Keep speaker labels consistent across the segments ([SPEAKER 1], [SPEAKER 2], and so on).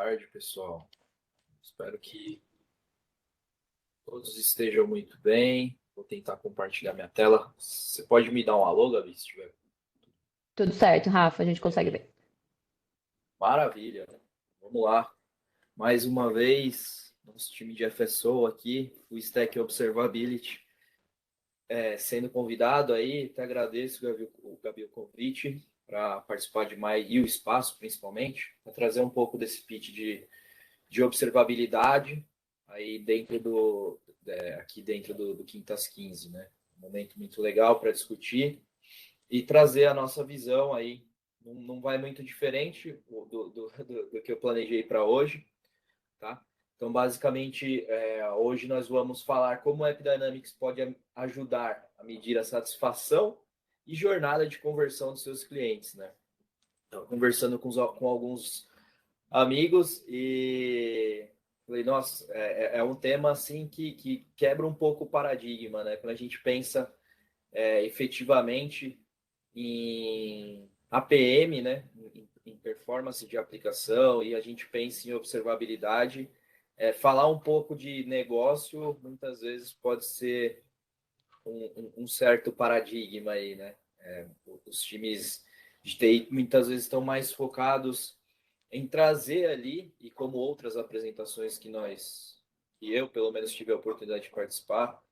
[SPEAKER 1] Tarde, pessoal. Espero que todos estejam muito bem. Vou tentar compartilhar minha tela. Você pode me dar um alô, Gabi, se tiver?
[SPEAKER 2] Tudo certo, Rafa, a gente consegue ver.
[SPEAKER 1] Maravilha. Vamos lá. Mais uma vez, nosso time de FSO aqui, o Stack Observability, sendo convidado aí. Até agradeço, Gabi, o convite para participar de mais, e o espaço, principalmente, para trazer um pouco desse pitch de observabilidade aí aqui dentro do Quintas 15, né? Um momento muito legal para discutir e trazer a nossa visão aí. Não vai muito diferente do que eu planejei para hoje, tá? Então, basicamente, hoje nós vamos falar como o AppDynamics pode ajudar a medir a satisfação e jornada de conversão dos seus clientes, né? Então, conversando com alguns amigos e falei, nossa, é um tema assim que quebra um pouco o paradigma, né? Quando a gente pensa efetivamente em APM, né? Em performance de aplicação e a gente pensa em observabilidade, falar um pouco de negócio muitas vezes pode ser um certo paradigma aí, né? Os times de TI muitas vezes estão mais focados em trazer ali, e como outras apresentações que eu pelo menos tive a oportunidade de participar,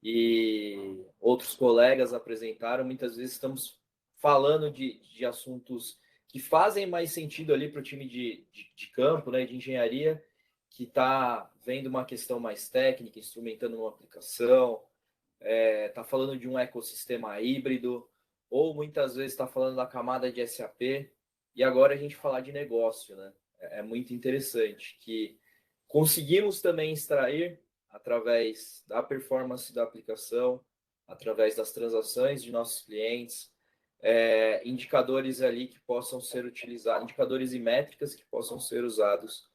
[SPEAKER 1] e outros colegas apresentaram, muitas vezes estamos falando de assuntos que fazem mais sentido ali para o time de campo, né, de engenharia, que está vendo uma questão mais técnica, instrumentando uma aplicação, está falando de um ecossistema híbrido, ou muitas vezes está falando da camada de SAP, e agora a gente falar de negócio, né? É muito interessante que conseguimos também extrair, através da performance da aplicação, através das transações de nossos clientes, indicadores ali que possam ser utilizados, indicadores e métricas que possam ser usados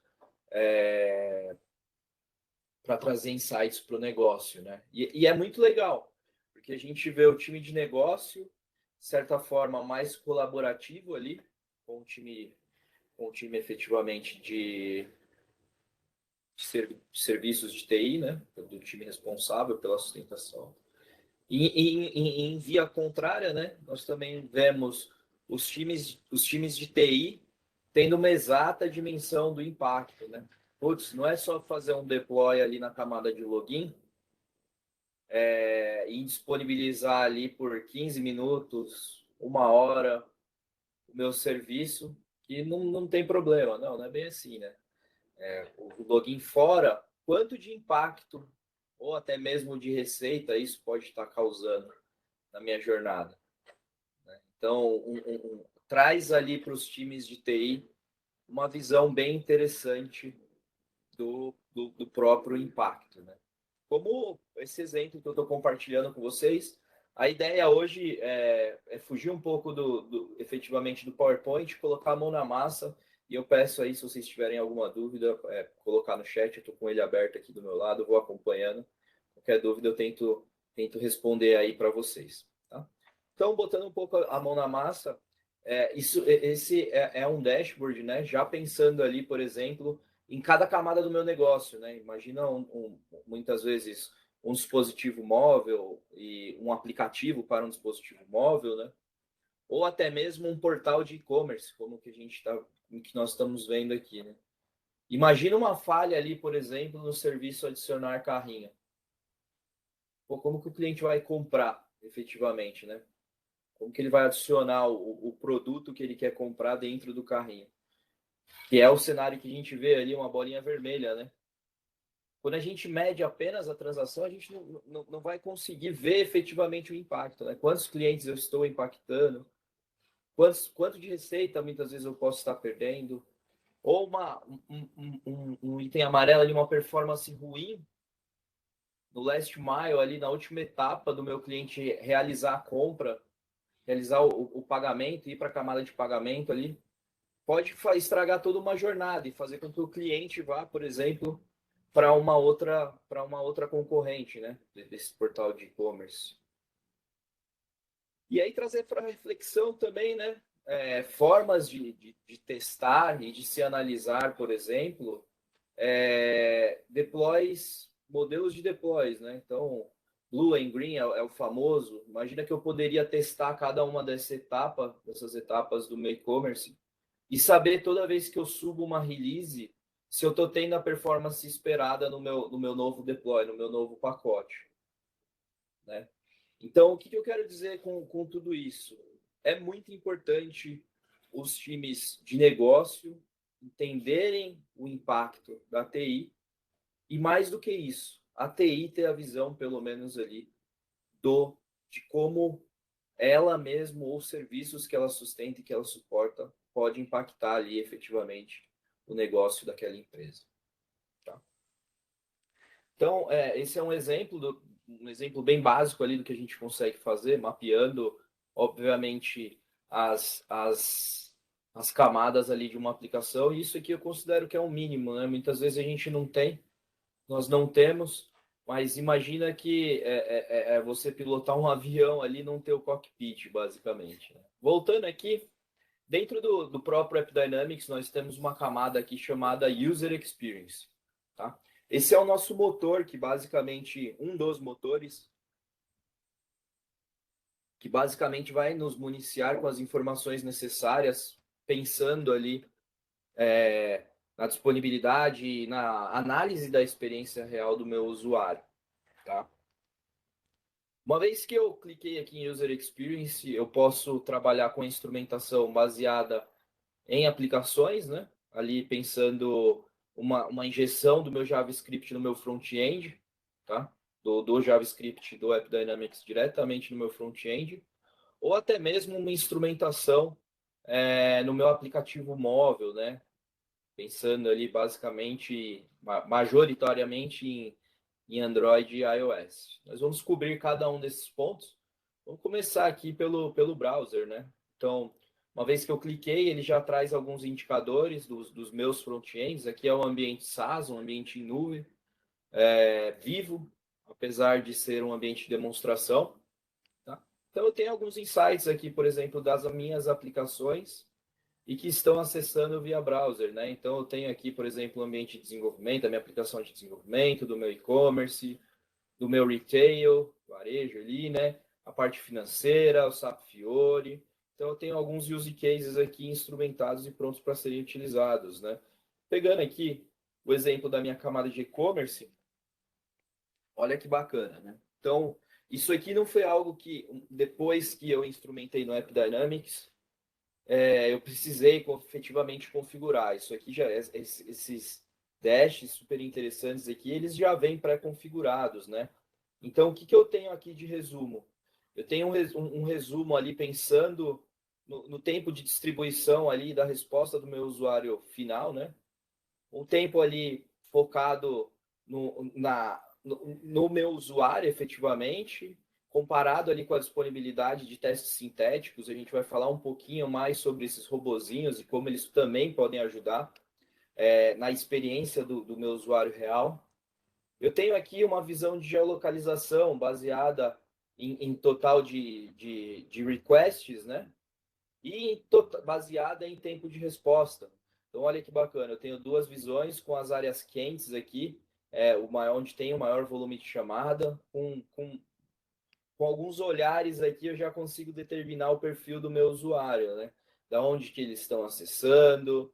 [SPEAKER 1] para trazer insights para o negócio, né? E é muito legal, porque a gente vê o time de negócio, de certa forma, mais colaborativo ali, com o time efetivamente de serviços de TI, né? Do time responsável pela sustentação. Em via contrária, né? Nós também vemos os times de TI tendo uma exata dimensão do impacto, né? Putz, não é só fazer um deploy ali na camada de login e disponibilizar ali por 15 minutos, uma hora, o meu serviço, que não tem problema. Não é bem assim, né? O login fora, quanto de impacto ou até mesmo de receita isso pode estar causando na minha jornada, né? Então, traz ali para os times de TI uma visão bem interessante do próprio impacto, né? Como esse exemplo que eu estou compartilhando com vocês, a ideia hoje é fugir um pouco efetivamente do PowerPoint, colocar a mão na massa, e eu peço aí, se vocês tiverem alguma dúvida, colocar no chat, eu estou com ele aberto aqui do meu lado, vou acompanhando. Qualquer dúvida eu tento responder aí para vocês. Tá? Então, botando um pouco a mão na massa, esse é um dashboard, né? Já pensando ali, por exemplo, em cada camada do meu negócio, né? Imagina muitas vezes um dispositivo móvel e um aplicativo para um dispositivo móvel, né? Ou até mesmo um portal de e-commerce, como que nós estamos vendo aqui, né? Imagina uma falha ali, por exemplo, no serviço adicionar carrinho. Pô, como que o cliente vai comprar efetivamente, né? Como que ele vai adicionar o produto que ele quer comprar dentro do carrinho? Que é o cenário que a gente vê ali, uma bolinha vermelha, né? Quando a gente mede apenas a transação, a gente não vai conseguir ver efetivamente o impacto, né? Quantos clientes eu estou impactando, quanto de receita muitas vezes eu posso estar perdendo, ou um item amarelo ali, uma performance ruim no last mile, ali na última etapa do meu cliente realizar a compra, realizar o pagamento, ir para a camada de pagamento ali, pode estragar toda uma jornada e fazer com que o cliente vá, por exemplo, para uma outra concorrente, né, desse portal de e-commerce. E aí trazer para reflexão também, né, formas de testar e de se analisar, por exemplo, deploys, modelos de deploys, né? Então, Blue and Green é o famoso. Imagina que eu poderia testar cada uma dessas etapas do meu e-commerce e saber toda vez que eu subo uma release se eu estou tendo a performance esperada no meu novo deploy, no meu novo pacote, né? Então, o que eu quero dizer com tudo isso? É muito importante os times de negócio entenderem o impacto da TI e, mais do que isso, a TI ter a visão, pelo menos ali, de como ela mesma ou os serviços que ela sustenta e que ela suporta pode impactar ali efetivamente o negócio daquela empresa. Tá? Então, esse é um exemplo bem básico ali do que a gente consegue fazer, mapeando, obviamente, as camadas ali de uma aplicação, e isso aqui eu considero que é um mínimo, né? Muitas vezes a gente nós não temos, mas imagina que você pilotar um avião ali e não ter o cockpit, basicamente. Né? Voltando aqui, dentro do próprio AppDynamics, nós temos uma camada aqui chamada User Experience. Tá? Esse é o nosso motor, que basicamente, um dos motores, que basicamente vai nos municiar com as informações necessárias, pensando ali na disponibilidade e na análise da experiência real do meu usuário. Tá? Uma vez que eu cliquei aqui em User Experience, eu posso trabalhar com a instrumentação baseada em aplicações, né? Ali pensando uma injeção do meu JavaScript no meu front-end, tá? Do JavaScript do AppDynamics diretamente no meu front-end, ou até mesmo uma instrumentação no meu aplicativo móvel, né? Pensando ali basicamente, majoritariamente em Android e iOS. Nós vamos cobrir cada um desses pontos. Vamos começar aqui pelo browser, né? Então, uma vez que eu cliquei, ele já traz alguns indicadores dos meus front-ends. Aqui é um ambiente SaaS, um ambiente em nuvem, vivo, apesar de ser um ambiente de demonstração. Tá? Então, eu tenho alguns insights aqui, por exemplo, das minhas aplicações e que estão acessando via browser, né? Então, eu tenho aqui, por exemplo, o ambiente de desenvolvimento, a minha aplicação de desenvolvimento, do meu e-commerce, do meu retail, varejo ali, né? A parte financeira, o SAP Fiori. Então, eu tenho alguns use cases aqui instrumentados e prontos para serem utilizados, né? Pegando aqui o exemplo da minha camada de e-commerce, olha que bacana, né? Então, isso aqui não foi algo que, depois que eu instrumentei no AppDynamics, eu precisei efetivamente configurar. Isso aqui já esses dashes super interessantes aqui, eles já vêm pré-configurados, né? Então, o que eu tenho aqui de resumo? Eu tenho um resumo ali pensando no tempo de distribuição ali da resposta do meu usuário final, né? Um tempo ali focado no meu usuário, efetivamente, comparado ali com a disponibilidade de testes sintéticos. A gente vai falar um pouquinho mais sobre esses robozinhos e como eles também podem ajudar na experiência do meu usuário real. Eu tenho aqui uma visão de geolocalização baseada em total de requests, né? E baseada em tempo de resposta. Então, olha que bacana, eu tenho duas visões com as áreas quentes aqui, onde tem o maior volume de chamada, com alguns olhares aqui eu já consigo determinar o perfil do meu usuário, né? Da onde que eles estão acessando,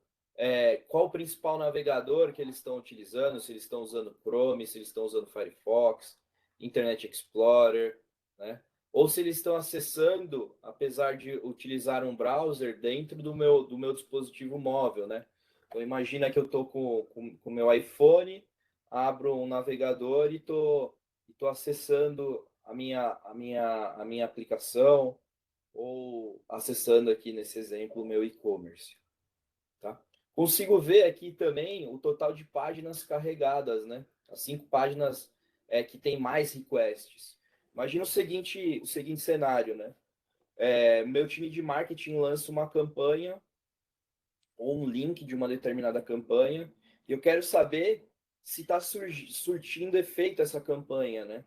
[SPEAKER 1] qual o principal navegador que eles estão utilizando, se eles estão usando Chrome, se eles estão usando Firefox, Internet Explorer, né? Ou se eles estão acessando, apesar de utilizar um browser dentro do meu dispositivo móvel, né? Então, imagina que eu estou com o meu iPhone, abro um navegador e estou acessando a minha aplicação ou acessando aqui nesse exemplo o meu e-commerce. Tá? Consigo ver aqui também o total de páginas carregadas, né? As 5 páginas que tem mais requests. Imagina o seguinte cenário, né? Meu time de marketing lança uma campanha ou um link de uma determinada campanha e eu quero saber se está surtindo efeito essa campanha, né?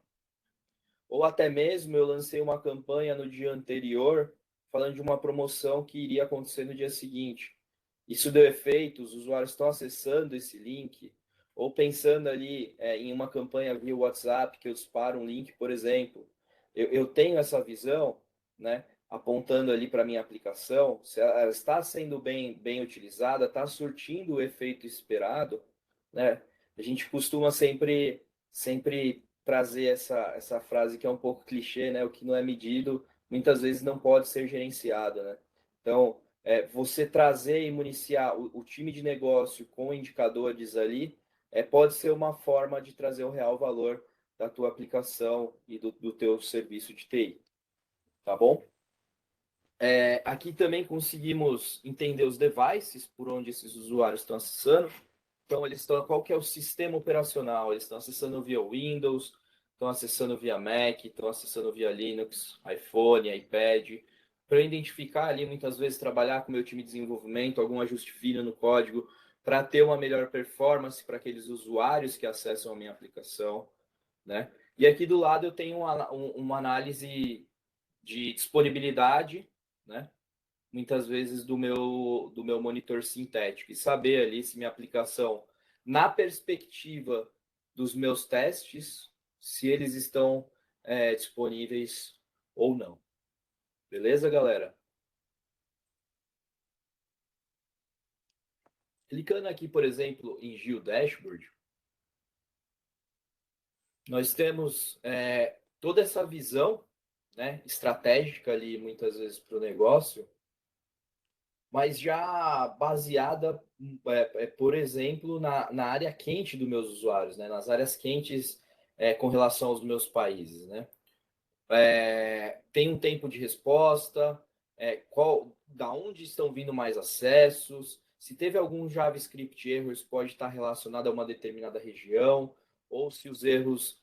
[SPEAKER 1] Ou até mesmo eu lancei uma campanha no dia anterior falando de uma promoção que iria acontecer no dia seguinte. Isso deu efeito, os usuários estão acessando esse link, ou pensando ali em uma campanha via WhatsApp, que eu disparo um link, por exemplo. Eu tenho essa visão, né, apontando ali para a minha aplicação, se ela está sendo bem utilizada, está surtindo o efeito esperado, né? A gente costuma sempre trazer essa frase que é um pouco clichê, né? O que não é medido, muitas vezes não pode ser gerenciado, né? Então, você trazer e municiar o time de negócio com indicadores ali, pode ser uma forma de trazer o real valor da tua aplicação e do teu serviço de TI, tá bom? Aqui também conseguimos entender os devices por onde esses usuários estão acessando. Então, qual que é o sistema operacional? Eles estão acessando via Windows, estão acessando via Mac, estão acessando via Linux, iPhone, iPad. Para eu identificar ali, muitas vezes, trabalhar com o meu time de desenvolvimento, algum ajuste fino no código, para ter uma melhor performance para aqueles usuários que acessam a minha aplicação, né? E aqui do lado eu tenho uma análise de disponibilidade, né? Muitas vezes do meu monitor sintético e saber ali se minha aplicação, na perspectiva dos meus testes, se eles estão disponíveis ou não. Beleza, galera? Clicando aqui, por exemplo, em Geo Dashboard, nós temos toda essa visão, né, estratégica ali, muitas vezes, para o negócio, mas já baseada, por exemplo, na área quente dos meus usuários, né? Nas áreas quentes com relação aos meus países, né? Tem um tempo de resposta, da onde estão vindo mais acessos, se teve algum JavaScript erro, isso pode estar relacionado a uma determinada região, ou se os erros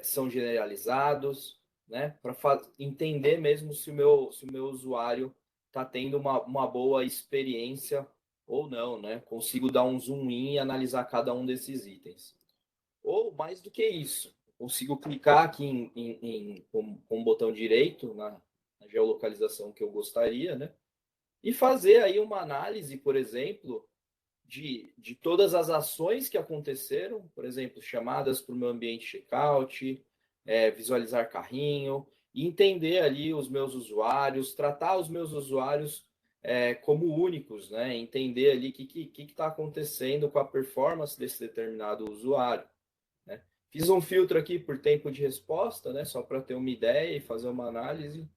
[SPEAKER 1] são generalizados, né? Para entender mesmo se o meu usuário está tendo uma boa experiência ou não, né? Consigo dar um zoom in e analisar cada um desses itens. Ou mais do que isso, consigo clicar aqui com o botão direito na geolocalização que eu gostaria, né? E fazer aí uma análise, por exemplo, de todas as ações que aconteceram, por exemplo, chamadas para o meu ambiente checkout, visualizar carrinho, e entender ali os meus usuários, tratar os meus usuários como únicos, né? Entender ali o que está acontecendo com a performance desse determinado usuário. Né? Fiz um filtro aqui por tempo de resposta, né? Só para ter uma ideia e fazer uma análise.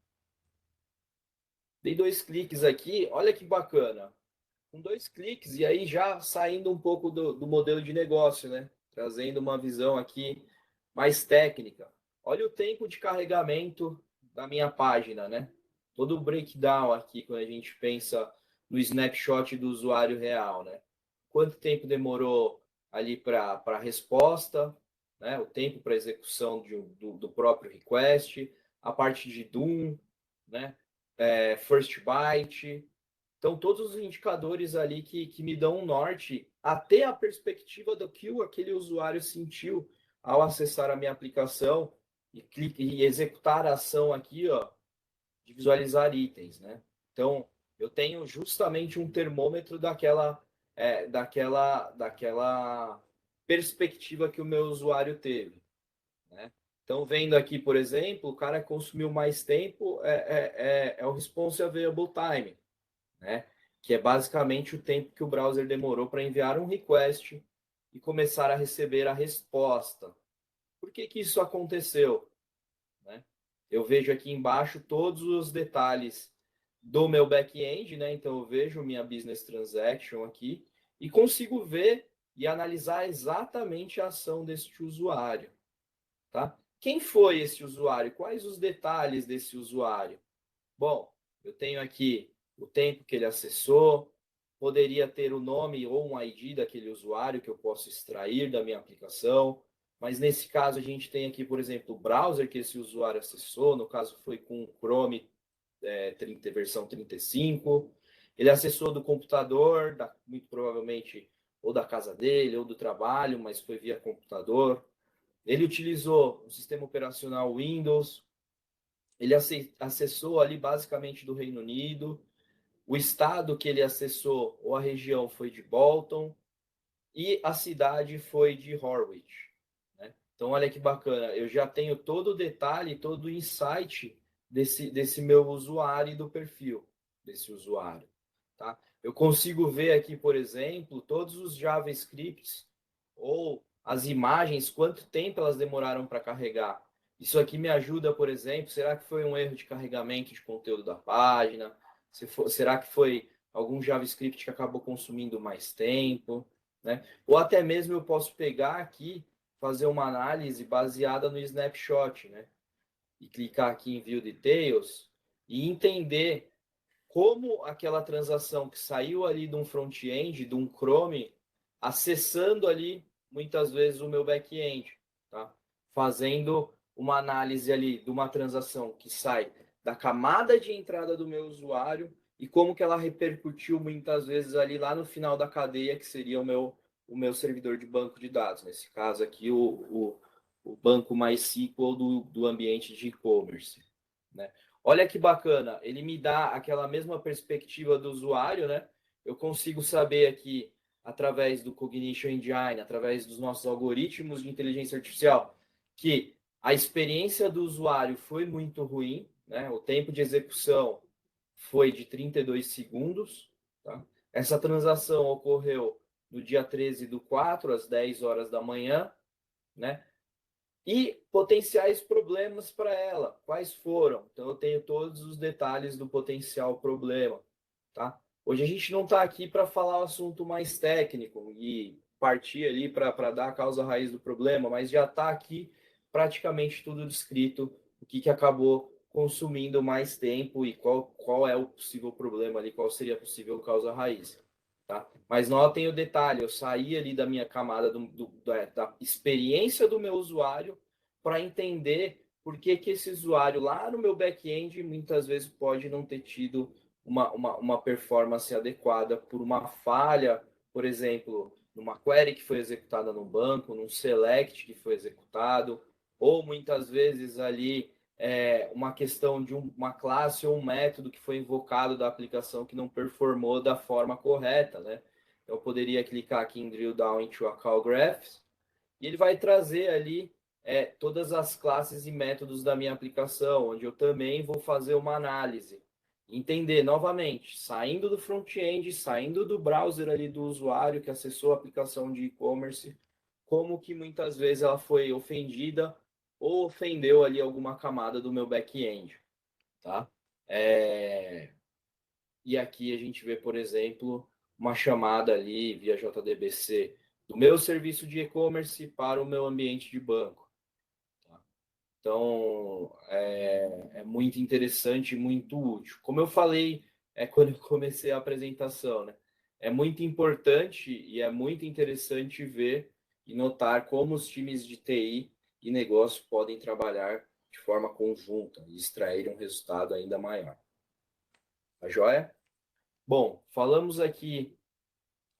[SPEAKER 1] Dei 2 cliques aqui, olha que bacana. Com 2 cliques, e aí já saindo um pouco do modelo de negócio, né? Trazendo uma visão aqui mais técnica. Olha o tempo de carregamento da minha página, né? Todo o breakdown aqui, quando a gente pensa no snapshot do usuário real, né? Quanto tempo demorou ali para a resposta, né? O tempo para execução do próprio request, a parte de DOM, né? First byte. Então, todos os indicadores ali que me dão um norte, até a perspectiva do que aquele usuário sentiu ao acessar a minha aplicação e executar a ação aqui, ó, de visualizar itens, né? Então, eu tenho justamente um termômetro daquela perspectiva que o meu usuário teve, né? Então, vendo aqui, por exemplo, o cara consumiu mais tempo, é o Response Available Time, né? Que é basicamente o tempo que o browser demorou para enviar um request e começar a receber a resposta. Por que isso aconteceu? Né? Eu vejo aqui embaixo todos os detalhes do meu back-end, né? Então eu vejo minha business transaction aqui e consigo ver e analisar exatamente a ação deste usuário, tá? Quem foi esse usuário? Quais os detalhes desse usuário? Bom, eu tenho aqui o tempo que ele acessou, poderia ter o nome ou um ID daquele usuário que eu posso extrair da minha aplicação, mas nesse caso a gente tem aqui, por exemplo, o browser que esse usuário acessou, no caso foi com o Chrome 30, versão 35, ele acessou do computador, muito provavelmente ou da casa dele ou do trabalho, mas foi via computador. Ele utilizou o sistema operacional Windows, ele acessou ali basicamente do Reino Unido, o estado que ele acessou, ou a região, foi de Bolton, e a cidade foi de Horwich, né? Então, olha que bacana, eu já tenho todo o detalhe, todo o insight desse meu usuário e do perfil desse usuário, tá? Eu consigo ver aqui, por exemplo, todos os JavaScripts ou as imagens, quanto tempo elas demoraram para carregar. Isso aqui me ajuda, por exemplo, será que foi um erro de carregamento de conteúdo da página? Será que foi algum JavaScript que acabou consumindo mais tempo, né? Ou até mesmo eu posso pegar aqui, fazer uma análise baseada no snapshot, né? E clicar aqui em View Details e entender como aquela transação que saiu ali de um front-end, de um Chrome, acessando ali muitas vezes o meu back-end, tá? Fazendo uma análise ali de uma transação que sai da camada de entrada do meu usuário e como que ela repercutiu muitas vezes ali lá no final da cadeia, que seria o meu servidor de banco de dados. Nesse caso aqui, o banco MySQL do ambiente de e-commerce, né? Olha que bacana, ele me dá aquela mesma perspectiva do usuário, né? Eu consigo saber aqui, através do Cognition Engine, através dos nossos algoritmos de inteligência artificial, que a experiência do usuário foi muito ruim, né? O tempo de execução foi de 32 segundos, tá? Essa transação ocorreu no dia 13/4, às 10 horas da manhã, né? E potenciais problemas para ela, quais foram? Então, eu tenho todos os detalhes do potencial problema, tá? Hoje a gente não está aqui para falar o assunto mais técnico e partir ali para dar a causa raiz do problema, mas já está aqui praticamente tudo descrito, o que acabou consumindo mais tempo e qual é o possível problema ali, qual seria a possível causa raiz. Tá? Mas notem o detalhe, eu saí ali da minha camada da experiência do meu usuário para entender por que esse usuário lá no meu back-end muitas vezes pode não ter tido uma performance adequada por uma falha, por exemplo, numa query que foi executada no banco, num select que foi executado, ou muitas vezes ali uma questão de uma classe ou um método que foi invocado da aplicação que não performou da forma correta, né? Eu poderia clicar aqui em Drill Down into a Call Graphs e ele vai trazer ali todas as classes e métodos da minha aplicação, onde eu também vou fazer uma análise. Entender novamente, saindo do front-end, saindo do browser ali do usuário que acessou a aplicação de e-commerce, como que muitas vezes ela foi ofendida ou ofendeu ali alguma camada do meu back-end, tá? E aqui a gente vê, por exemplo, uma chamada ali via JDBC do meu serviço de e-commerce para o meu ambiente de banco. Tá? Então, é muito interessante e muito útil. Como eu falei quando eu comecei a apresentação, né? É muito importante e é muito interessante ver e notar como os times de TI e negócio podem trabalhar de forma conjunta e extrair um resultado ainda maior. Tá joia? Bom, falamos aqui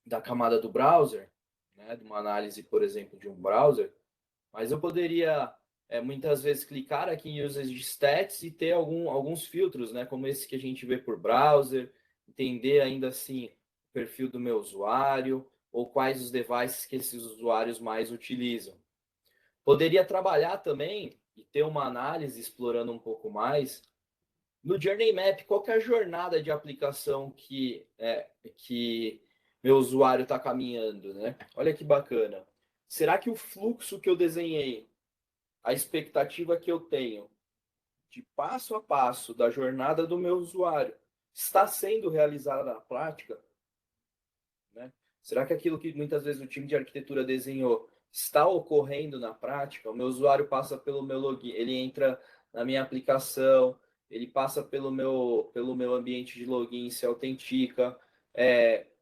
[SPEAKER 1] da camada do browser, né, de uma análise, por exemplo, de um browser, mas eu poderia muitas vezes clicar aqui em Usage Stats e ter alguns filtros, né, como esse que a gente vê por browser, entender ainda assim o perfil do meu usuário ou quais os devices que esses usuários mais utilizam. Poderia trabalhar também e ter uma análise explorando um pouco mais no Journey Map, qual que é a jornada de aplicação que meu usuário está caminhando, né? Olha que bacana. Será que o fluxo que eu desenhei, a expectativa que eu tenho de passo a passo da jornada do meu usuário está sendo realizada na prática, né? Será que aquilo que muitas vezes o time de arquitetura desenhou está ocorrendo na prática? O meu usuário passa pelo meu login, ele entra na minha aplicação, ele passa pelo meu ambiente de login, se autentica,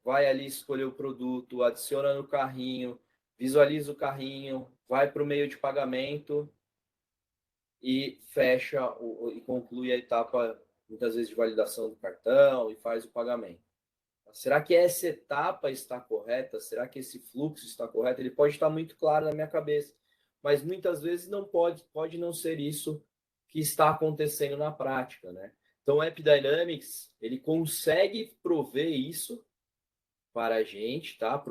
[SPEAKER 1] vai ali escolher o produto, adiciona no carrinho, visualiza o carrinho, vai para o meio de pagamento e fecha e conclui a etapa, muitas vezes, de validação do cartão e faz o pagamento. Será que essa etapa está correta? Será que esse fluxo está correto? Ele pode estar muito claro na minha cabeça, mas muitas vezes não pode não ser isso que está acontecendo na prática, né? Então, o AppDynamics, ele consegue prover isso para a gente, tá?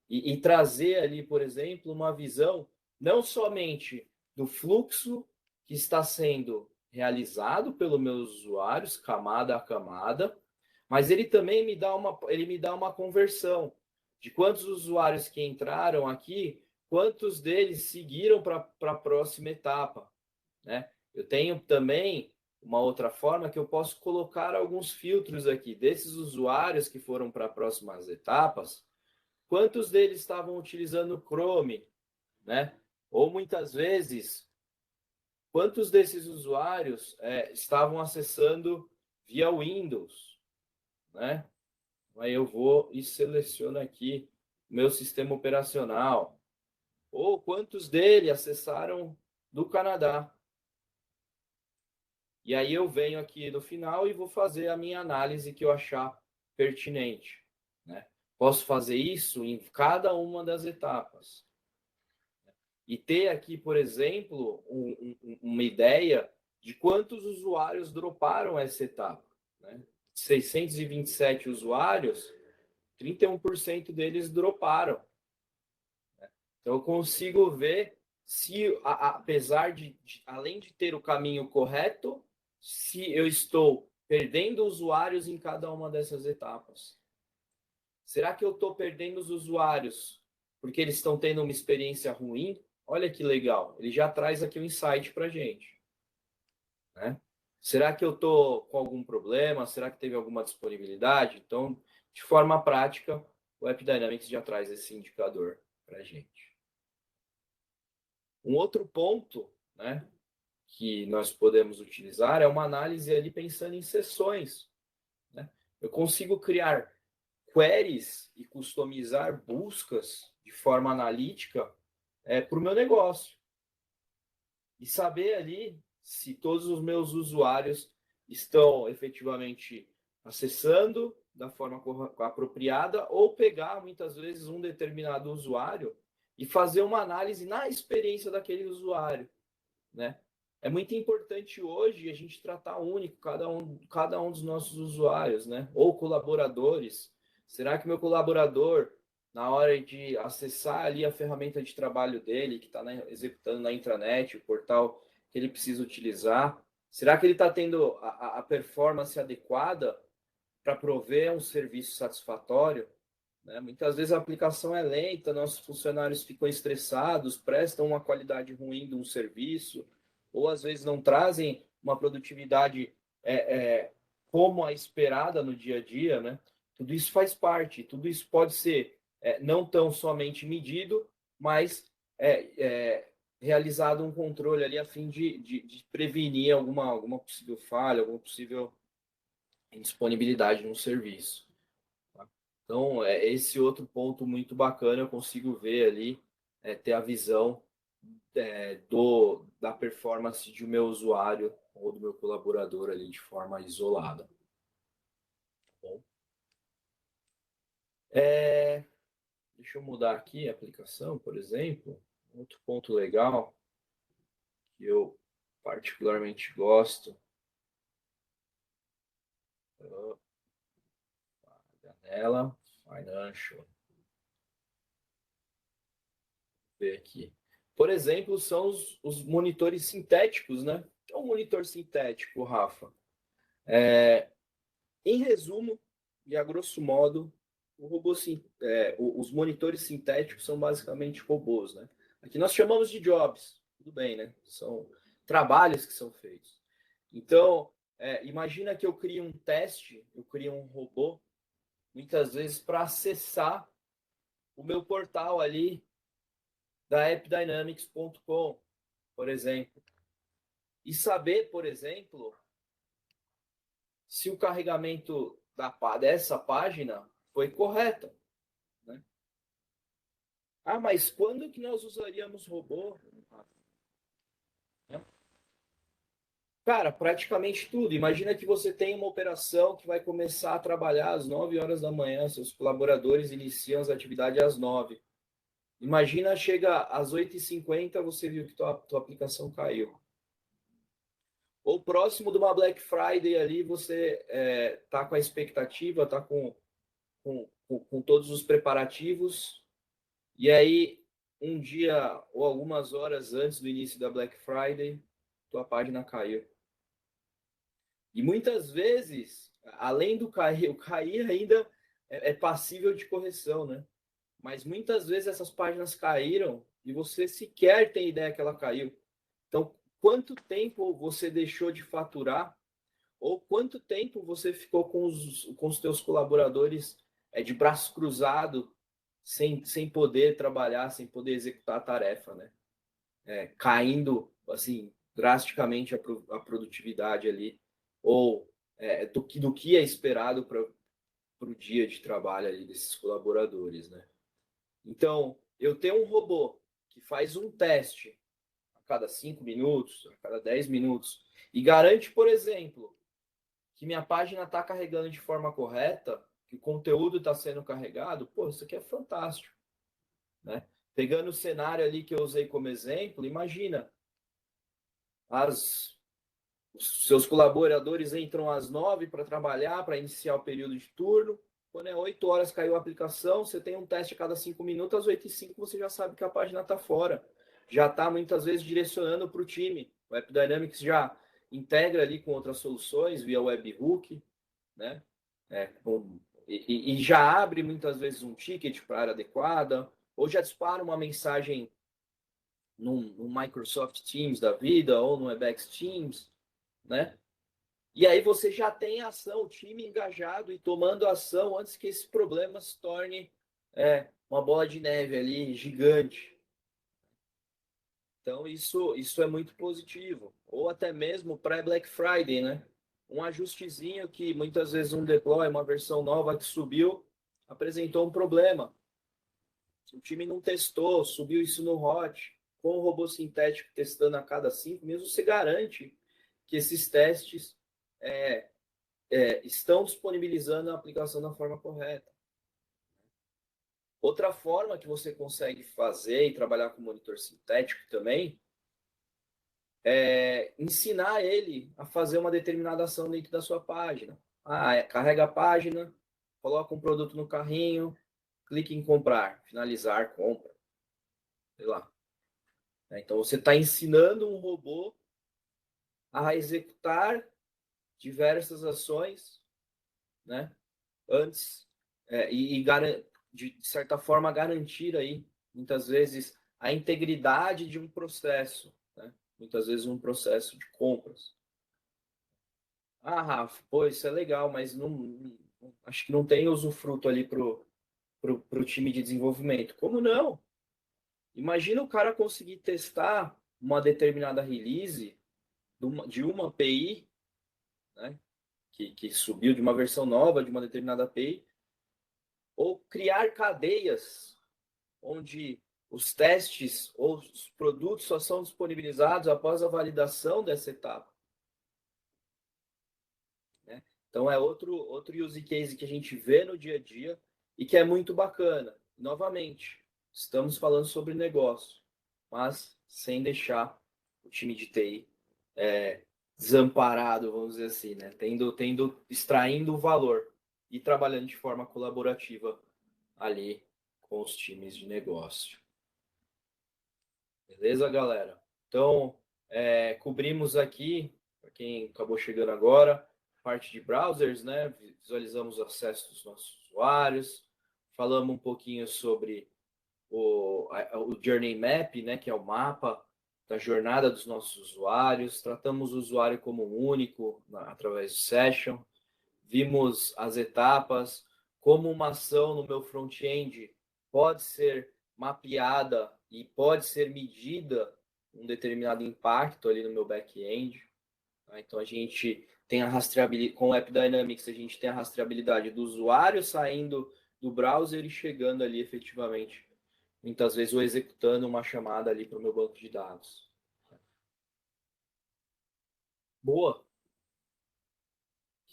[SPEAKER 1] E trazer ali, por exemplo, uma visão não somente do fluxo que está sendo realizado pelos meus usuários, camada a camada, mas ele também ele me dá uma conversão de quantos usuários que entraram aqui, quantos deles seguiram para a próxima etapa, né? Eu tenho também uma outra forma que eu posso colocar alguns filtros aqui desses usuários que foram para próximas etapas, quantos deles estavam utilizando o Chrome, né? Ou muitas vezes, quantos desses usuários estavam acessando via Windows, né? Aí eu vou e seleciono aqui meu sistema operacional. Ou quantos dele acessaram do Canadá. E aí eu venho aqui no final e vou fazer a minha análise que eu achar pertinente, né? Posso fazer isso em cada uma das etapas. E ter aqui, por exemplo, uma ideia de quantos usuários droparam essa etapa, né? 627 usuários, 31% deles droparam. Então, eu consigo ver se, apesar além de ter o caminho correto, se eu estou perdendo usuários em cada uma dessas etapas. Será que eu estou perdendo os usuários porque eles estão tendo uma experiência ruim? Olha que legal, ele já traz aqui um insight para a gente, né? Será que eu estou com algum problema? Será que teve alguma disponibilidade? Então, de forma prática, o AppDynamics já traz esse indicador para a gente. Um outro ponto, né, que nós podemos utilizar é uma análise ali pensando em sessões, né? Eu consigo criar queries e customizar buscas de forma analítica para o meu negócio e saber ali se todos os meus usuários estão efetivamente acessando da forma apropriada ou pegar muitas vezes um determinado usuário e fazer uma análise na experiência daquele usuário, né? É muito importante hoje a gente tratar único cada um dos nossos usuários, né? Ou colaboradores. Será que meu colaborador, na hora de acessar ali a ferramenta de trabalho dele, que está executando na intranet, o portal que ele precisa utilizar, será que ele está tendo a performance adequada para prover um serviço satisfatório? Né? Muitas vezes a aplicação é lenta, nossos funcionários ficam estressados, prestam uma qualidade ruim de um serviço, ou às vezes não trazem uma produtividade como a esperada no dia a dia, né? Tudo isso faz parte, tudo isso pode ser não tão somente medido, mas realizado um controle ali a fim de prevenir alguma possível falha, alguma possível indisponibilidade no serviço. Tá? Então, esse outro ponto muito bacana, eu consigo ver ali, ter a visão da performance de meu usuário ou do meu colaborador ali de forma isolada. Tá bom? Deixa eu mudar aqui a aplicação, por exemplo. Outro ponto legal que eu particularmente gosto. Janela, Financial. Vou ver aqui. Por exemplo, são os monitores sintéticos, né? O que é um monitor sintético, Rafa? Em resumo, e a grosso modo, os monitores sintéticos são basicamente robôs, né? Aqui nós chamamos de jobs, tudo bem, né? São trabalhos que são feitos. Então, imagina que eu crio um teste, eu crio um robô, muitas vezes para acessar o meu portal ali da appdynamics.com, por exemplo. E saber, por exemplo, se o carregamento dessa página foi correto. Né? Mas quando que nós usaríamos robô? Cara, praticamente tudo. Imagina que você tem uma operação que vai começar a trabalhar às 9 horas da manhã, seus colaboradores iniciam as atividades às 9. Imagina, chega às 8h50, você viu que tua aplicação caiu. ou próximo de uma Black Friday ali, você tá com a expectativa, tá com todos os preparativos, e aí um dia ou algumas horas antes do início da Black Friday, tua página caiu. E muitas vezes, além do cair, o cair ainda é passível de correção, né? Mas muitas vezes essas páginas caíram e você sequer tem ideia que ela caiu. Então, quanto tempo você deixou de faturar ou quanto tempo você ficou com os teus colaboradores de braço cruzado, sem poder trabalhar, sem poder executar a tarefa, né? Caindo, assim, drasticamente a produtividade ali, ou do que é esperado para o dia de trabalho ali desses colaboradores, né? Então, eu tenho um robô que faz um teste a cada 5 minutos, a cada 10 minutos, e garante, por exemplo, que minha página está carregando de forma correta, que o conteúdo está sendo carregado, pô, isso aqui é fantástico, né? Pegando o cenário ali que eu usei como exemplo, imagina, os seus colaboradores entram às 9 para trabalhar, para iniciar o período de turno, quando é 8 horas caiu a aplicação, você tem um teste a cada 5 minutos, às 8h05 você já sabe que a página está fora. Já está muitas vezes direcionando para o time. O App Dynamics já integra ali com outras soluções via webhook, né? E já abre muitas vezes um ticket para a área adequada, ou já dispara uma mensagem no Microsoft Teams da vida, ou no Webex Teams, né? E aí você já tem ação, o time engajado e tomando ação antes que esse problema se torne uma bola de neve ali gigante. Então isso é muito positivo. Ou até mesmo pré-Black Friday, né? Um ajustezinho que muitas vezes um deploy, uma versão nova que subiu, apresentou um problema. O time não testou, subiu isso no hot, com o robô sintético testando a cada 5 minutos, você garante que esses testes estão disponibilizando a aplicação da forma correta. Outra forma que você consegue fazer e trabalhar com monitor sintético também é ensinar ele a fazer uma determinada ação dentro da sua página. Carrega a página, coloca um produto no carrinho, clique em comprar, finalizar compra, sei lá. Então você está ensinando um robô a executar diversas ações, né? Antes de certa forma garantir aí muitas vezes a integridade de um processo, né? Muitas vezes um processo de compras. Rafa, pô, isso é legal, mas acho que não tem usufruto ali pro time de desenvolvimento. Como não? Imagina o cara conseguir testar uma determinada release de uma API, né? Que subiu de uma versão nova de uma determinada API, ou criar cadeias onde os testes ou os produtos só são disponibilizados após a validação dessa etapa. Né? Então, é outro use case que a gente vê no dia a dia e que é muito bacana. Novamente, estamos falando sobre negócio, mas sem deixar o time de TI desamparado, vamos dizer assim, né? Extraindo o valor e trabalhando de forma colaborativa ali com os times de negócio. Beleza, galera? Então, cobrimos aqui, para quem acabou chegando agora, parte de browsers, né? Visualizamos o acesso dos nossos usuários, falamos um pouquinho sobre o Journey Map, né? Que é o mapa da jornada dos nossos usuários, tratamos o usuário como único através do Session, vimos as etapas, como uma ação no meu front-end pode ser mapeada e pode ser medida um determinado impacto ali no meu back-end. Tá? Então, a gente tem a rastreabilidade, com o App Dynamics, a gente tem a rastreabilidade do usuário saindo do browser e chegando ali efetivamente, muitas vezes, ou executando uma chamada ali para o meu banco de dados. Boa!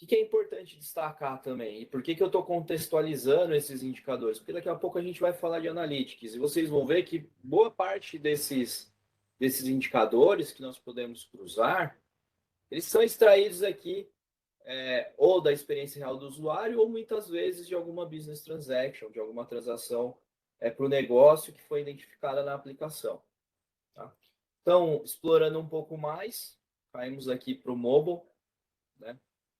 [SPEAKER 1] O que é importante destacar também? E por que eu estou contextualizando esses indicadores? Porque daqui a pouco a gente vai falar de analytics e vocês vão ver que boa parte desses indicadores que nós podemos cruzar, eles são extraídos aqui ou da experiência real do usuário, ou muitas vezes de alguma business transaction, de alguma transação para o negócio que foi identificada na aplicação. Tá? Então, explorando um pouco mais, caímos aqui para o mobile, né?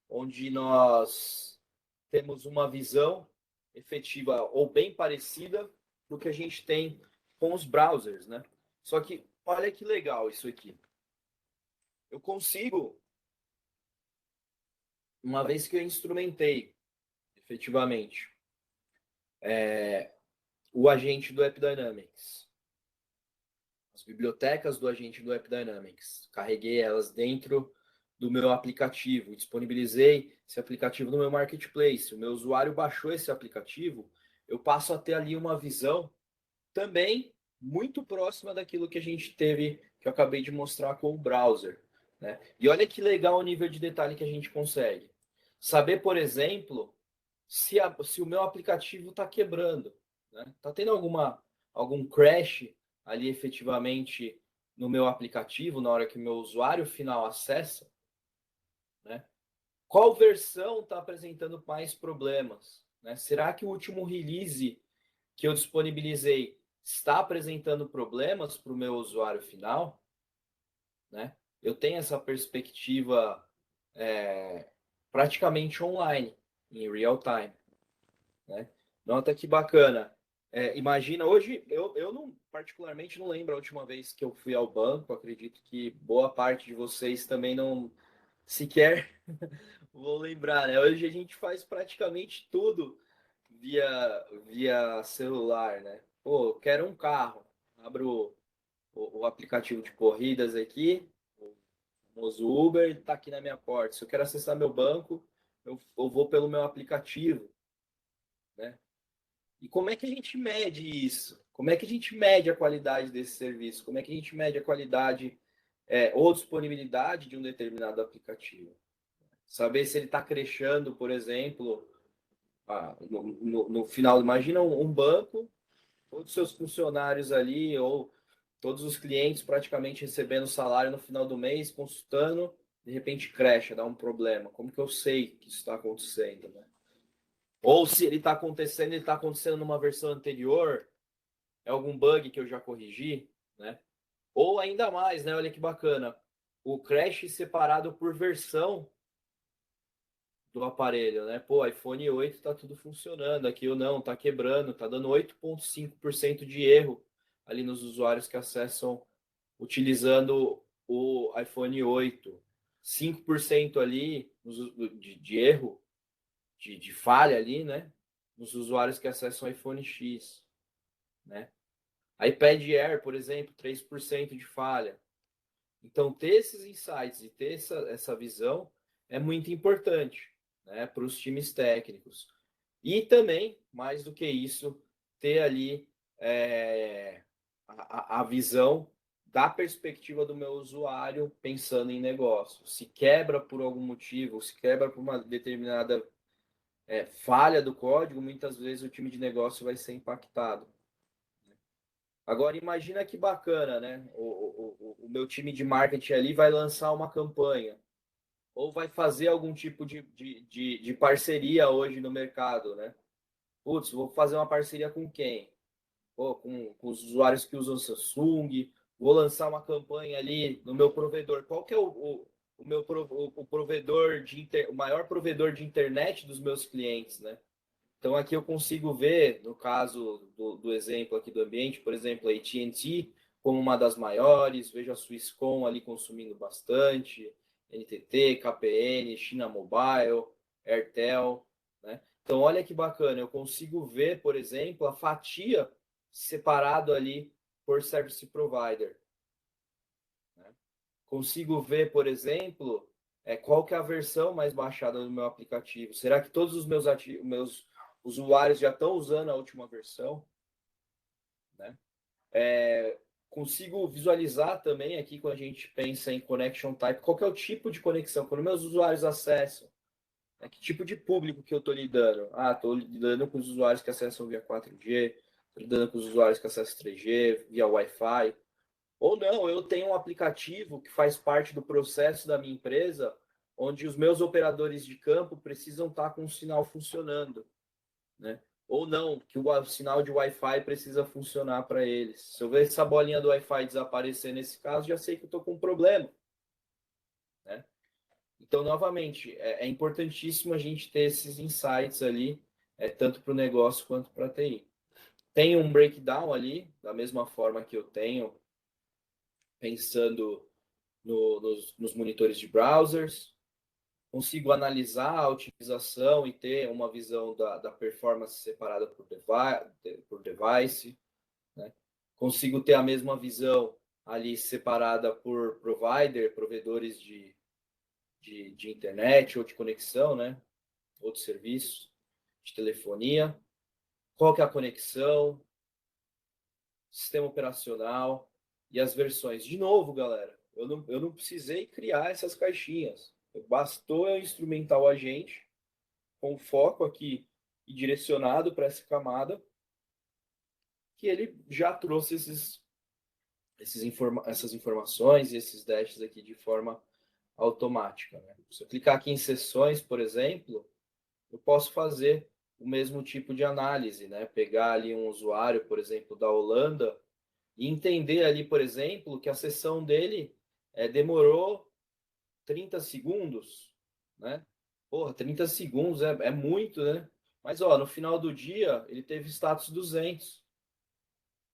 [SPEAKER 1] Onde nós temos uma visão efetiva ou bem parecida do que a gente tem com os browsers, né? Só que olha que legal isso aqui. Eu consigo, uma vez que eu instrumentei efetivamente o agente do AppDynamics, as bibliotecas do agente do AppDynamics, carreguei elas dentro do meu aplicativo, disponibilizei esse aplicativo no meu marketplace, o meu usuário baixou esse aplicativo, eu passo a ter ali uma visão também muito próxima daquilo que a gente teve, que eu acabei de mostrar com o browser, né? E olha que legal o nível de detalhe que a gente consegue. Saber, por exemplo, se o meu aplicativo está quebrando, né? Está tendo algum crash ali efetivamente no meu aplicativo na hora que o meu usuário final acessa, né? Qual versão está apresentando mais problemas, né? Será que o último release que eu disponibilizei está apresentando problemas para o meu usuário final, né? Eu tenho essa perspectiva praticamente online, em real time, né? Nota que bacana. Imagina, hoje eu não, particularmente não lembro a última vez que eu fui ao banco, acredito que boa parte de vocês também não sequer vou lembrar, né? Hoje a gente faz praticamente tudo via celular, né? Pô, eu quero um carro. Abro o aplicativo de corridas aqui, o famoso Uber, ele está aqui na minha porta. Se eu quero acessar meu banco, eu vou pelo meu aplicativo, né? E como é que a gente mede isso? Como é que a gente mede a qualidade desse serviço? Como é que a gente mede a qualidade ou disponibilidade de um determinado aplicativo? Saber se ele está crescendo, por exemplo, no final. Imagina um banco, todos os seus funcionários ali, ou todos os clientes praticamente recebendo salário no final do mês, consultando, de repente cresce, dá um problema. Como que eu sei que isso está acontecendo, né? Ou se ele está acontecendo numa versão anterior, é algum bug que eu já corrigi, né? Ou ainda mais, né? Olha que bacana. O crash separado por versão do aparelho, né? Pô, iPhone 8 tá tudo funcionando, aqui ou não, tá quebrando, tá dando 8,5% de erro ali nos usuários que acessam utilizando o iPhone 8. 5% ali de erro, de falha ali, né? Nos usuários que acessam o iPhone X, né? iPad Air, por exemplo, 3% de falha. Então, ter esses insights e ter essa visão é muito importante, né, para os times técnicos. E também, mais do que isso, ter ali a visão da perspectiva do meu usuário pensando em negócio. Se quebra por algum motivo, se quebra por uma determinada falha do código, muitas vezes o time de negócio vai ser impactado. Agora, imagina que bacana, né? O meu time de marketing ali vai lançar uma campanha ou vai fazer algum tipo de parceria hoje no mercado, né? Putz, vou fazer uma parceria com quem? Pô, com os usuários que usam Samsung, vou lançar uma campanha ali no meu provedor. Qual que é o provedor o maior provedor de internet dos meus clientes, né? Então, aqui eu consigo ver, no caso do exemplo aqui do ambiente, por exemplo, a AT&T como uma das maiores, vejo a Swisscom ali consumindo bastante, NTT, KPN, China Mobile, Airtel, né? Então, olha que bacana, eu consigo ver, por exemplo, a fatia separado ali por service provider, né? Consigo ver, por exemplo, qual que é a versão mais baixada do meu aplicativo. Será que todos os meus usuários já estão usando a última versão, né? Consigo visualizar também aqui quando a gente pensa em connection type, qual que é o tipo de conexão, quando meus usuários acessam, né? Que tipo de público que eu estou lidando? Estou lidando com os usuários que acessam via 4G, estou lidando com os usuários que acessam 3G, via Wi-Fi, Ou não, eu tenho um aplicativo que faz parte do processo da minha empresa, onde os meus operadores de campo precisam estar com o sinal funcionando, né? Ou não, que o sinal de Wi-Fi precisa funcionar para eles. Se eu ver essa bolinha do Wi-Fi desaparecer nesse caso, já sei que eu estou com um problema, né? Então, novamente, é importantíssimo a gente ter esses insights ali, tanto para o negócio quanto para a TI. Tem um breakdown ali, da mesma forma que eu tenho, pensando nos monitores de browsers, consigo analisar a otimização e ter uma visão da performance separada por device, né? Consigo ter a mesma visão ali separada por provedores de internet ou de conexão, né? Ou de serviço, de telefonia. Qual que é a conexão, sistema operacional e as versões. De novo, galera, eu não precisei criar essas caixinhas. Bastou eu instrumentar o agente com foco aqui e direcionado para essa camada, que ele já trouxe essas informações e esses dashes aqui de forma automática, né? Se eu clicar aqui em sessões, por exemplo, eu posso fazer o mesmo tipo de análise, né? Pegar ali um usuário, por exemplo, da Holanda, e entender ali, por exemplo, que a sessão dele demorou 30 segundos, né? Porra, 30 segundos é muito, né? Mas, ó, no final do dia, ele teve status 200.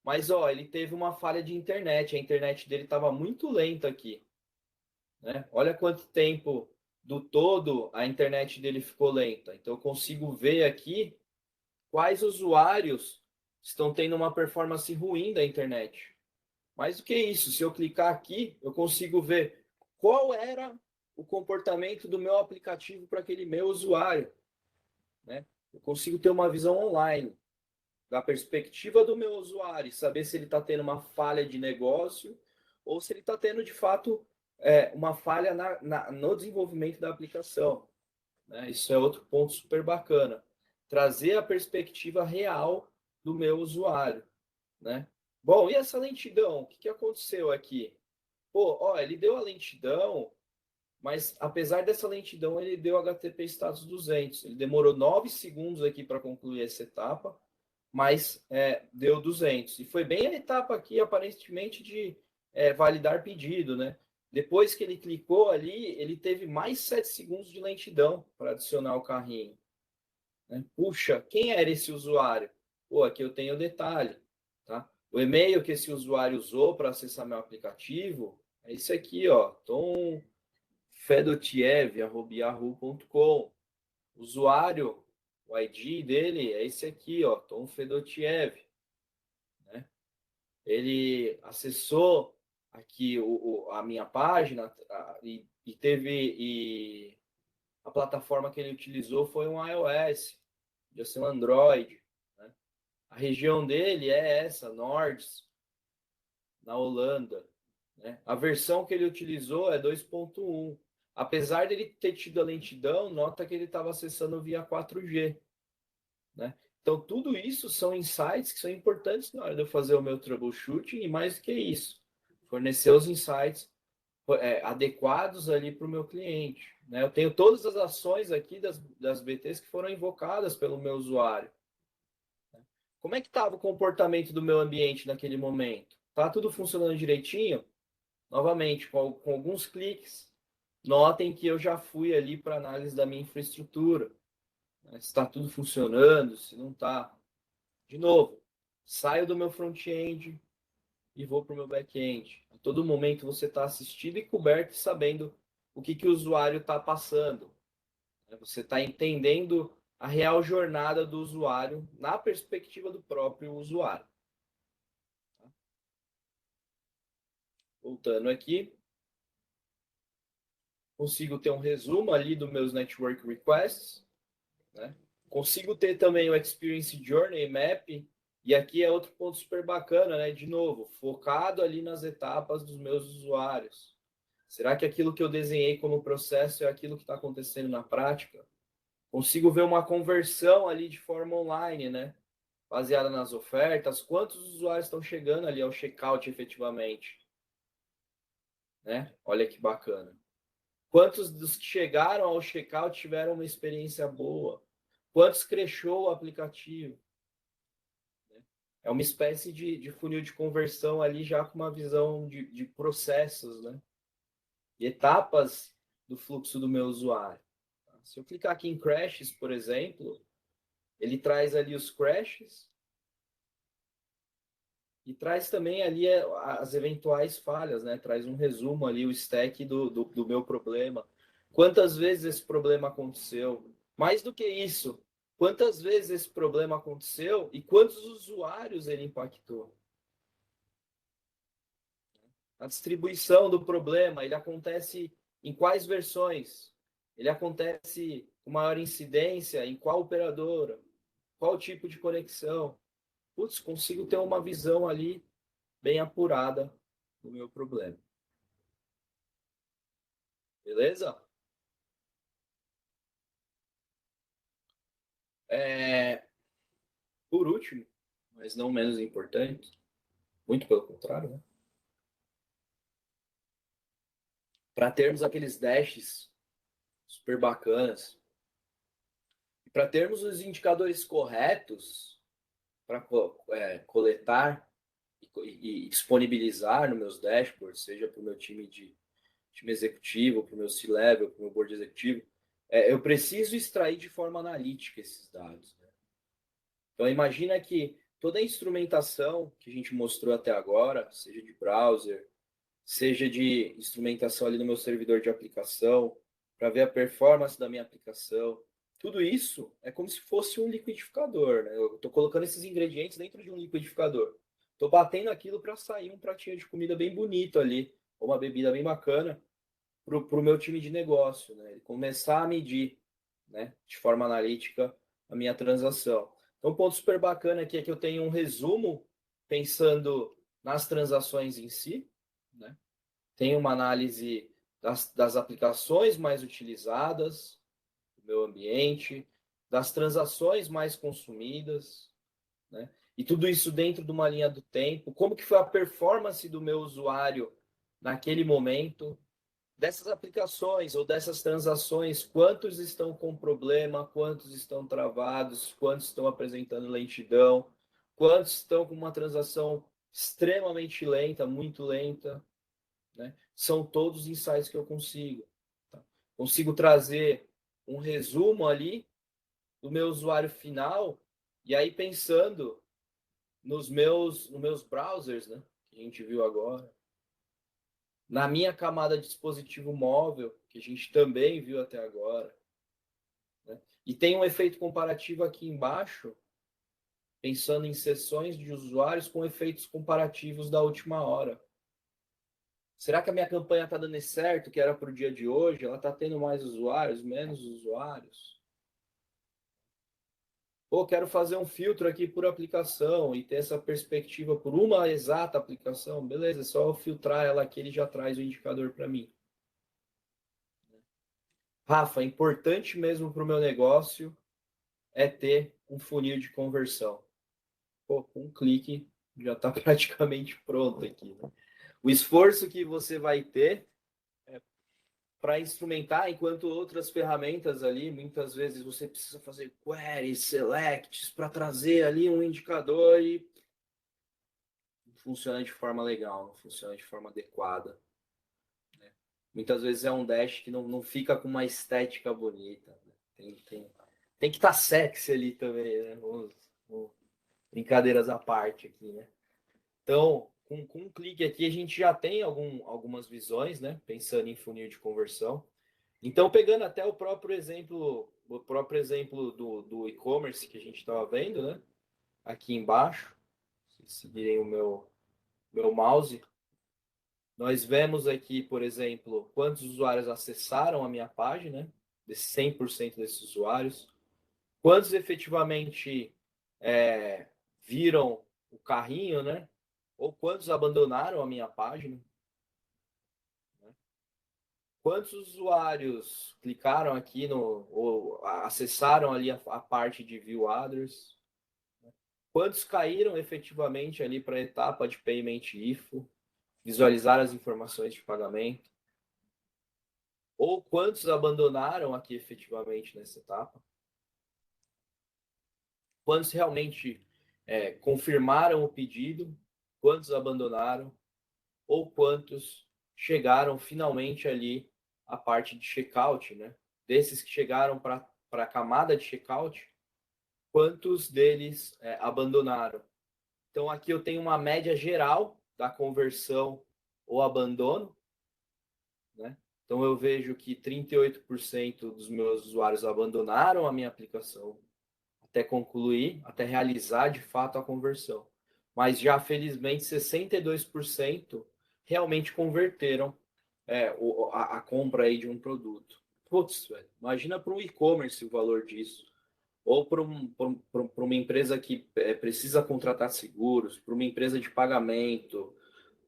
[SPEAKER 1] Mas, ó, ele teve uma falha de internet. A internet dele estava muito lenta aqui, né? Olha quanto tempo do todo a internet dele ficou lenta. Então, eu consigo ver aqui quais usuários estão tendo uma performance ruim da internet. Mais do que isso, se eu clicar aqui, eu consigo ver qual era o comportamento do meu aplicativo para aquele meu usuário, né? Eu consigo ter uma visão online da perspectiva do meu usuário, saber se ele está tendo uma falha de negócio ou se ele está tendo, de fato, uma falha no desenvolvimento da aplicação, né? Isso é outro ponto super bacana. Trazer a perspectiva real do meu usuário, né? Bom, e essa lentidão? O que aconteceu aqui? Pô, ó, ele deu a lentidão, mas apesar dessa lentidão, ele deu HTTP status 200. Ele demorou 9 segundos aqui para concluir essa etapa, mas deu 200. E foi bem a etapa aqui, aparentemente, de validar pedido, né? Depois que ele clicou ali, ele teve mais 7 segundos de lentidão para adicionar o carrinho, né? Puxa, quem era esse usuário? Pô, aqui eu tenho o detalhe, tá? O e-mail que esse usuário usou para acessar meu aplicativo é esse aqui, ó, tomfedotiev@yahoo.com. Usuário, o ID dele é esse aqui, ó, tomfedotiev, né? Ele acessou aqui a minha página e a plataforma que ele utilizou foi um iOS, podia ser um Android, né? A região dele é essa, Nords, na Holanda, né? A versão que ele utilizou é 2.1. Apesar dele ter tido a lentidão, nota que ele estava acessando via 4G, né? Então, tudo isso são insights que são importantes na hora de eu fazer o meu troubleshooting e mais do que isso, fornecer os insights adequados ali para o meu cliente, né? Eu tenho todas as ações aqui das BTs que foram invocadas pelo meu usuário. Como é que estava o comportamento do meu ambiente naquele momento? Tá tudo funcionando direitinho? Novamente, com alguns cliques, notem que eu já fui ali para análise da minha infraestrutura, né? Se está tudo funcionando, se não está. De novo, saio do meu front-end e vou para o meu back-end. A todo momento você está assistido e coberto e sabendo o que o usuário está passando. Você está entendendo a real jornada do usuário na perspectiva do próprio usuário. Voltando aqui, consigo ter um resumo ali dos meus network requests, né? Consigo ter também o Experience Journey Map, e aqui é outro ponto super bacana, né? De novo, focado ali nas etapas dos meus usuários. Será que aquilo que eu desenhei como processo é aquilo que está acontecendo na prática? Consigo ver uma conversão ali de forma online, né? Baseada nas ofertas, quantos usuários estão chegando ali ao checkout efetivamente? né? Olha que bacana. Quantos dos que chegaram ao checkout tiveram uma experiência boa? Quantos crashou o aplicativo? É uma espécie de funil de conversão ali já com uma visão de processos, né? E etapas do fluxo do meu usuário. Se eu clicar aqui em crashes, por exemplo, ele traz ali os crashes e traz também ali as eventuais falhas, né? Traz um resumo ali, o stack do meu problema. Quantas vezes esse problema aconteceu? Mais do que isso, quantas vezes esse problema aconteceu e quantos usuários ele impactou? A distribuição do problema, ele acontece em quais versões? Ele acontece com maior incidência em qual operadora? Qual tipo de conexão? Putz, consigo ter uma visão ali bem apurada do meu problema. Beleza? Por último, mas não menos importante, muito pelo contrário, né? Para termos aqueles dashes super bacanas, e para termos os indicadores corretos para coletar e disponibilizar nos meus dashboards, seja para o meu time executivo, para o meu C-level, para o meu board executivo, eu preciso extrair de forma analítica esses dados. Né? Então, imagina que toda a instrumentação que a gente mostrou até agora, seja de browser, seja de instrumentação ali no meu servidor de aplicação, para ver a performance da minha aplicação, tudo isso é como se fosse um liquidificador. Né? Eu estou colocando esses ingredientes dentro de um liquidificador. Estou batendo aquilo para sair um pratinho de comida bem bonito ali, ou uma bebida bem bacana, para o meu time de negócio, né? Ele começar a medir, né, de forma analítica a minha transação. Então, um ponto super bacana aqui é que eu tenho um resumo pensando nas transações em si, né? Tenho uma análise das aplicações mais utilizadas no meu ambiente, das transações mais consumidas, né? E tudo isso dentro de uma linha do tempo. Como que foi a performance do meu usuário naquele momento, dessas aplicações ou dessas transações, quantos estão com problema, quantos estão travados, quantos estão apresentando lentidão, quantos estão com uma transação extremamente lenta, muito lenta, né? São todos insights que eu consigo. Tá? Consigo trazer um resumo ali do meu usuário final e aí pensando nos meus browsers, né? Que a gente viu agora, na minha camada de dispositivo móvel, que a gente também viu até agora. Né? E tem um efeito comparativo aqui embaixo, pensando em sessões de usuários com efeitos comparativos da última hora. Será que a minha campanha está dando certo, que era para o dia de hoje? Ela está tendo mais usuários, menos usuários? Pô, quero fazer um filtro aqui por aplicação e ter essa perspectiva por uma exata aplicação. Beleza, é só eu filtrar ela aqui, ele já traz o indicador para mim. Rafa, importante mesmo para o meu negócio é ter um funil de conversão. Pô, com um clique já está praticamente pronto aqui. Né? O esforço que você vai ter para instrumentar, enquanto outras ferramentas ali, muitas vezes você precisa fazer queries, selects, para trazer ali um indicador e não funciona de forma legal, não funciona de forma adequada. Né? Muitas vezes é um dash que não fica com uma estética bonita. Né? Tem que estar sexy ali também, né? Brincadeiras à parte aqui, né? Então, com um clique aqui, a gente já tem algumas visões, né? Pensando em funil de conversão. Então, pegando até o próprio exemplo do e-commerce que a gente estava vendo, né? Aqui embaixo, se seguirem o meu mouse, nós vemos aqui, por exemplo, quantos usuários acessaram a minha página, né? Desses 100% desses usuários, quantos efetivamente viram o carrinho, né? Ou quantos abandonaram a minha página, né? Quantos usuários clicaram aqui ou acessaram ali a parte de View Others? Quantos caíram efetivamente ali para a etapa de Payment IFO? visualizar as informações de pagamento, ou quantos abandonaram aqui efetivamente nessa etapa, quantos realmente confirmaram o pedido, quantos abandonaram, ou quantos chegaram finalmente ali à parte de checkout, né? Desses que chegaram para a camada de checkout, quantos deles abandonaram. Então, aqui eu tenho uma média geral da conversão ou abandono, né? Então, eu vejo que 38% dos meus usuários abandonaram a minha aplicação até concluir, até realizar de fato a conversão. Mas já, felizmente, 62% realmente converteram a compra aí de um produto. Putz, velho, imagina para um e-commerce o valor disso. Ou para uma empresa que precisa contratar seguros, para uma empresa de pagamento,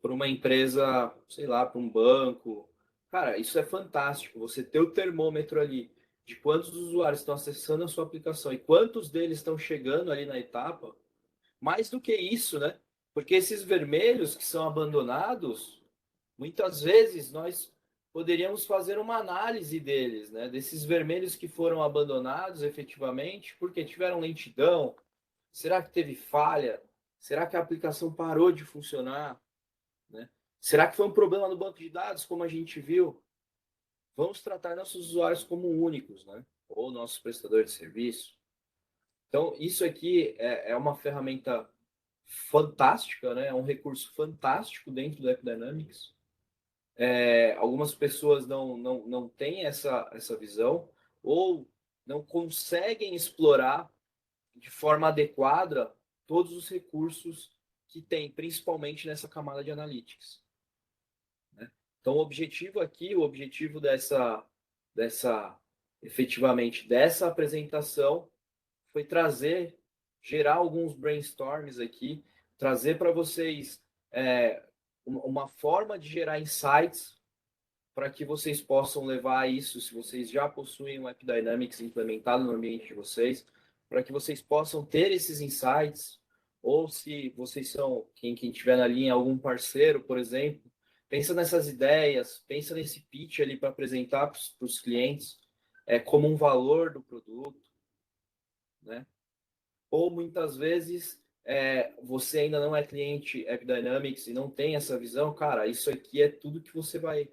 [SPEAKER 1] para uma empresa, sei lá, para um banco. Cara, isso é fantástico. Você ter o termômetro ali de quantos usuários estão acessando a sua aplicação e quantos deles estão chegando ali na etapa. Mais do que isso, né? Porque esses vermelhos que são abandonados, muitas vezes nós poderíamos fazer uma análise deles, né? Desses vermelhos que foram abandonados efetivamente, porque tiveram lentidão. Será que teve falha? Será que a aplicação parou de funcionar? Né? Será que foi um problema no banco de dados, como a gente viu? Vamos tratar nossos usuários como únicos, né? Ou nossos prestadores de serviço. Então, isso aqui é uma ferramenta fantástica, né? É um recurso fantástico dentro do AppDynamics. Algumas pessoas não têm essa visão ou não conseguem explorar de forma adequada todos os recursos que tem, principalmente nessa camada de analytics. Né? Então, o objetivo efetivamente dessa apresentação foi gerar alguns brainstorms aqui, trazer para vocês uma forma de gerar insights para que vocês possam levar isso, se vocês já possuem um AppDynamics implementado no ambiente de vocês, para que vocês possam ter esses insights, ou se vocês são, quem tiver na linha, algum parceiro, por exemplo, pensa nessas ideias, pensa nesse pitch ali para apresentar para os clientes como um valor do produto, né? Ou muitas vezes você ainda não é cliente AppDynamics e não tem essa visão, cara, isso aqui é tudo que você vai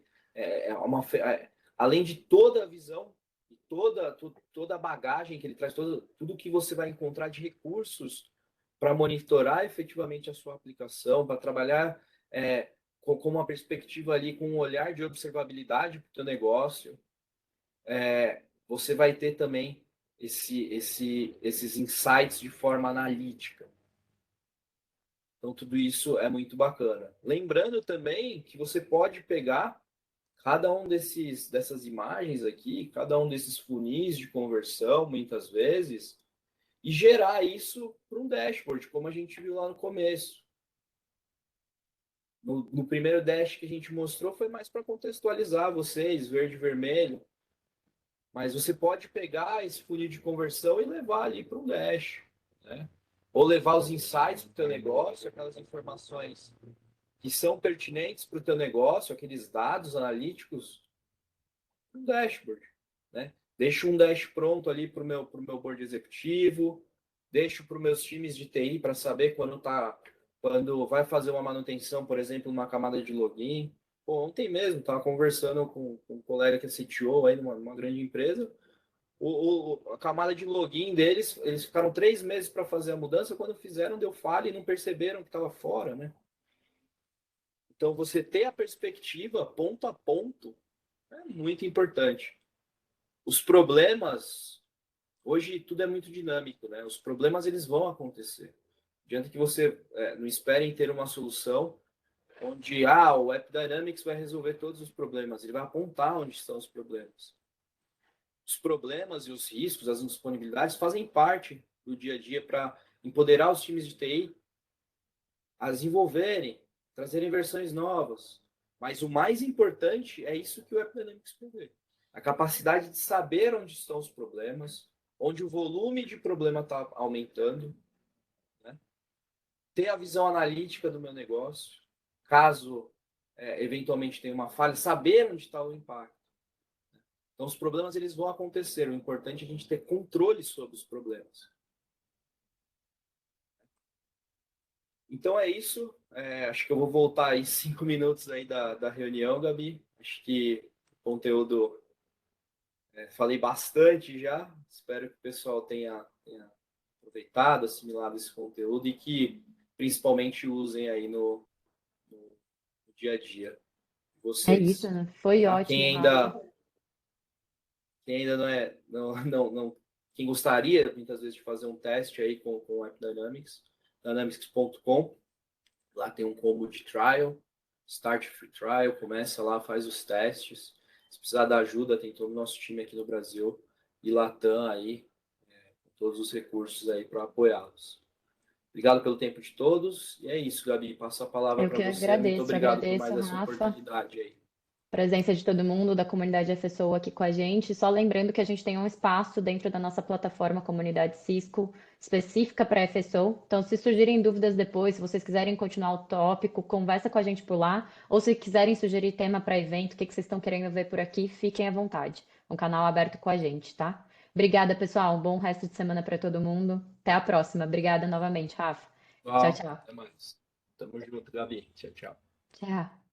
[SPEAKER 1] além de toda a visão e toda a bagagem que ele traz, tudo que você vai encontrar de recursos para monitorar efetivamente a sua aplicação, para trabalhar com uma perspectiva ali, com um olhar de observabilidade para o teu negócio, você vai ter também esses insights de forma analítica. Então, tudo isso é muito bacana. Lembrando também que você pode pegar cada um dessas imagens aqui, cada um desses funis de conversão, muitas vezes, e gerar isso para um dashboard, como a gente viu lá no começo. No primeiro dash que a gente mostrou foi mais para contextualizar vocês, verde e vermelho, mas você pode pegar esse funil de conversão e levar ali para um dash, né? Ou levar os insights para o teu negócio, aquelas informações que são pertinentes para o teu negócio, aqueles dados analíticos, um dashboard, né? Deixo um dash pronto ali para o meu board executivo, deixo para os meus times de TI para saber quando vai fazer uma manutenção, por exemplo, numa camada de login. Pô, ontem mesmo, estava conversando com um colega que é CTO aí numa grande empresa, a camada de login deles, eles ficaram 3 meses para fazer a mudança, quando fizeram deu falha e não perceberam que estava fora, né? Então, você ter a perspectiva ponto a ponto é muito importante. Os problemas, hoje tudo é muito dinâmico, né? Os problemas eles vão acontecer. Adianta que você não espere em ter uma solução onde o AppDynamics vai resolver todos os problemas, ele vai apontar onde estão os problemas. Os problemas e os riscos, as indisponibilidades fazem parte do dia a dia para empoderar os times de TI a desenvolverem, trazerem versões novas. Mas o mais importante é isso que o AppDynamics provê. A capacidade de saber onde estão os problemas, onde o volume de problema está aumentando, né? Ter a visão analítica do meu negócio, caso eventualmente tem uma falha, saber onde está o impacto. Então, os problemas eles vão acontecer. O importante é a gente ter controle sobre os problemas. Então é isso. Acho que eu vou voltar aí 5 minutos aí da reunião, Gabi. Acho que o conteúdo falei bastante já. Espero que o pessoal tenha aproveitado, assimilado esse conteúdo e que principalmente usem aí no dia a dia de
[SPEAKER 2] É isso,
[SPEAKER 1] vocês.
[SPEAKER 2] né? Foi
[SPEAKER 1] Tá?
[SPEAKER 2] ótimo, Rafa.
[SPEAKER 1] Quem ainda quem gostaria muitas vezes de fazer um teste aí com o AppDynamics, dynamics.com, lá tem um combo de trial, start free trial, começa lá, faz os testes. Se precisar da ajuda, tem todo o nosso time aqui no Brasil e Latam aí, com todos os recursos aí para apoiá-los. Obrigado pelo tempo de todos. E é isso, Gabi. Passo a palavra
[SPEAKER 2] Eu
[SPEAKER 1] para
[SPEAKER 2] que
[SPEAKER 1] você. Muito obrigado por
[SPEAKER 2] agradeço,
[SPEAKER 1] mais essa
[SPEAKER 2] Rafa.
[SPEAKER 1] oportunidade aí.
[SPEAKER 2] Presença de todo mundo da comunidade FSO aqui com a gente. Só lembrando que a gente tem um espaço dentro da nossa plataforma Comunidade Cisco específica para FSO. Então, se surgirem dúvidas depois, se vocês quiserem continuar o tópico, conversa com a gente por lá. Ou se quiserem sugerir tema para evento, o que vocês estão querendo ver por aqui, fiquem à vontade. Um canal aberto com a gente, tá? Obrigada, pessoal. Um bom resto de semana para todo mundo. Até a próxima. Obrigada novamente, Rafa. Tchau, tchau.
[SPEAKER 1] Até mais. Tamo junto, Gabi. Tchau, tchau.
[SPEAKER 2] Tchau.